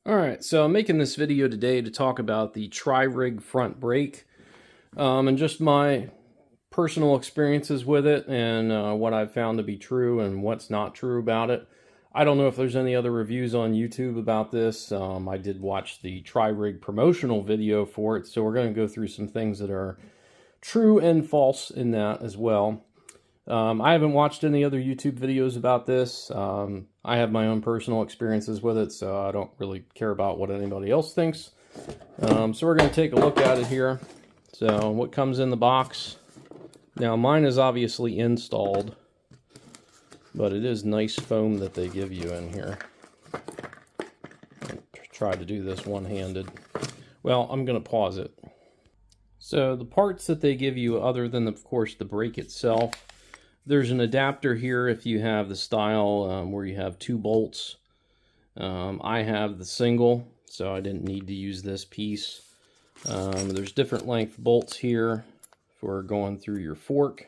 Alright, so I'm making this video today to talk about the Tririg front brake and just my personal experiences with it and what I've found to be true and what's not true about it. I don't know if there's any other reviews on YouTube about this. I did watch the Tririg promotional video for it, so we're going to go through some things that are true and false in that as well. I haven't watched any other YouTube videos about this. I have my own personal experiences with it, so I don't really care about what anybody else thinks. So we're going to take a look at it here. So what comes in the box. Now mine is obviously installed, but it is nice foam that they give you in here. I'll try to do this one-handed. Well, I'm going to pause it. So the parts that they give you, other than, of course, the brake itself, there's an adapter here if you have the style where you have two bolts. I have the single, so I didn't need to use this piece. There's different length bolts here for going through your fork.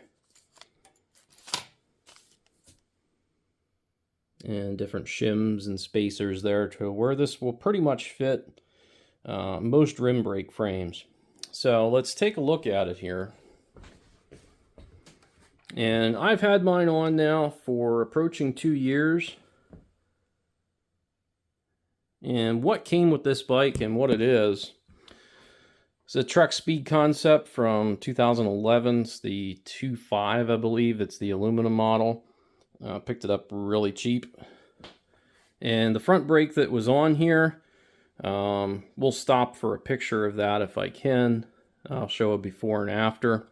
And different shims and spacers there to where this will pretty much fit most rim brake frames. So let's take a look at it here. And I've had mine on now for approaching 2 years. And what came with this bike and what it is, it's a Trek Speed concept from 2011. It's the 2.5, I believe. It's the aluminum model. Picked it up really cheap. And the front brake that was on here, we'll stop for a picture of that if I can. I'll show a before and after.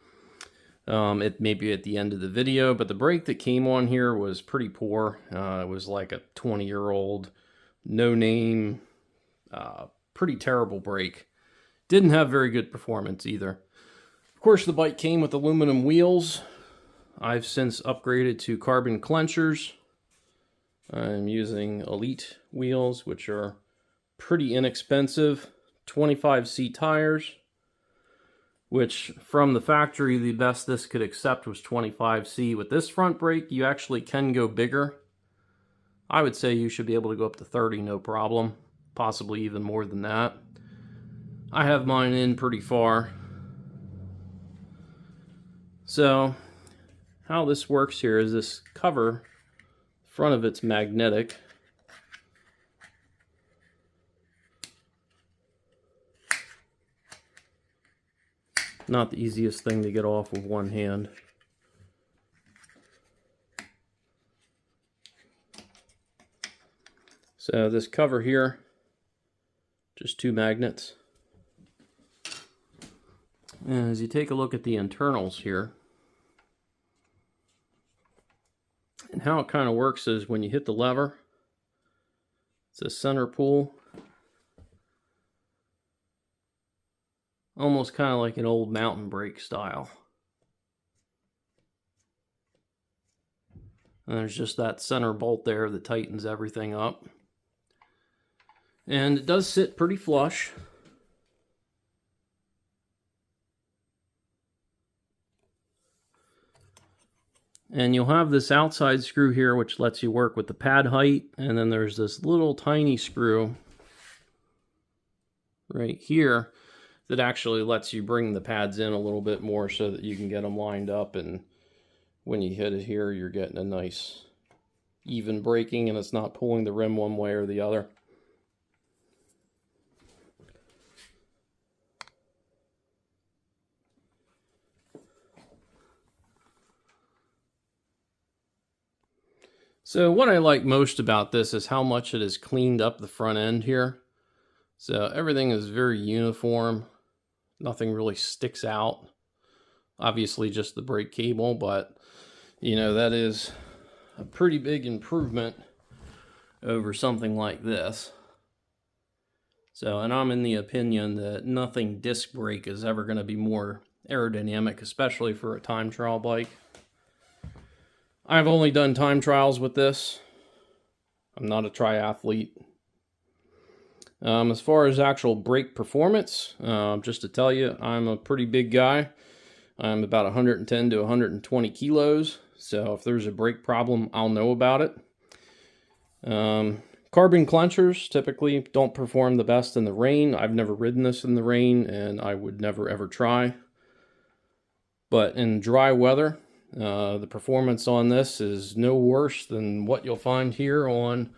It may be at the end of the video, but the brake that came on here was pretty poor. It was like a 20-year-old, no-name, pretty terrible brake. Didn't have very good performance either. Of course, the bike came with aluminum wheels. I've since upgraded to carbon clenchers. I'm using Elite wheels, which are pretty inexpensive. 25C tires, which from the factory, the best this could accept was 25C. With this front brake, you actually can go bigger. I would say you should be able to go up to 30, no problem. Possibly even more than that. I have mine in pretty far. So, how this works here is this cover, front of it's magnetic. Not the easiest thing to get off with one hand. So this cover here, just two magnets. And as you take a look at the internals here, and how it kind of works is when you hit the lever, it's a center pull. Almost kind of like an old mountain brake style. And there's just that center bolt there that tightens everything up. And it does sit pretty flush. And you'll have this outside screw here which lets you work with the pad height. And then there's this little tiny screw right here that actually lets you bring the pads in a little bit more so that you can get them lined up, and when you hit it here, you're getting a nice even braking and it's not pulling the rim one way or the other. So what I like most about this is how much it has cleaned up the front end here. So everything is very uniform. Nothing really sticks out. Obviously just the brake cable, but you know, that is a pretty big improvement over something like this. So, and I'm in the opinion that nothing disc brake is ever going to be more aerodynamic, especially for a time trial bike. I've only done time trials with this. I'm not a triathlete. As far as actual brake performance, just to tell you, I'm a pretty big guy. I'm about 110 to 120 kilos, so if there's a brake problem, I'll know about it. Carbon clenchers typically don't perform the best in the rain. I've never ridden this in the rain, and I would never ever try. But in dry weather, the performance on this is no worse than what you'll find here on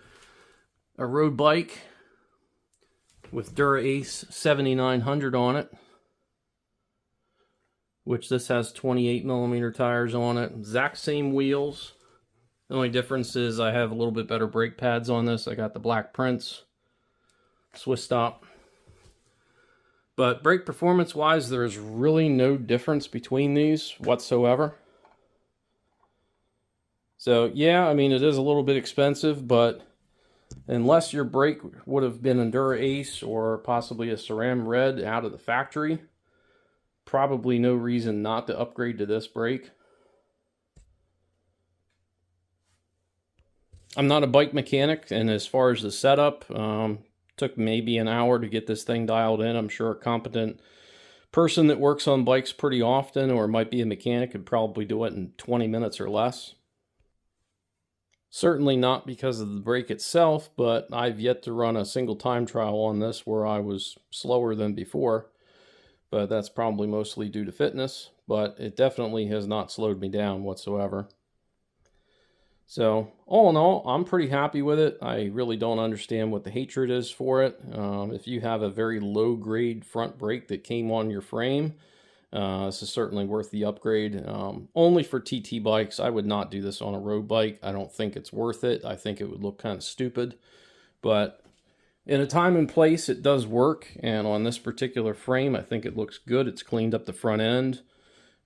a road bike with Dura-Ace 7900 on it, which this has 28mm tires on it. Exact same wheels. The only difference is I have a little bit better brake pads on this. I got the black prints, Swiss stop. But brake performance wise, there's really no difference between these whatsoever. So yeah, I mean, it is a little bit expensive, but unless your brake would have been a Dura-Ace or possibly a Ceram Red out of the factory, probably no reason not to upgrade to this brake. I'm not a bike mechanic, and as far as the setup, took maybe an hour to get this thing dialed in. I'm sure a competent person that works on bikes pretty often or might be a mechanic could probably do it in 20 minutes or less. Certainly not because of the brake itself, but I've yet to run a single time trial on this where I was slower than before. But that's probably mostly due to fitness, but it definitely has not slowed me down whatsoever. So all in all, I'm pretty happy with it. I really don't understand what the hatred is for it. If you have a very low grade front brake that came on your frame, this is certainly worth the upgrade. Only for TT bikes. I would not do this on a road bike. I don't think it's worth it. I think it would look kind of stupid. But in a time and place, it does work. And on this particular frame, I think it looks good. It's cleaned up the front end.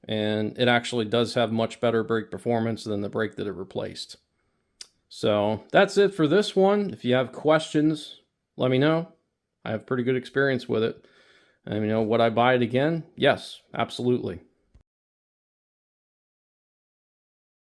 And it actually does have much better brake performance than the brake that it replaced. So that's it for this one. If you have questions, let me know. I have pretty good experience with it. And would I buy it again? Yes, absolutely.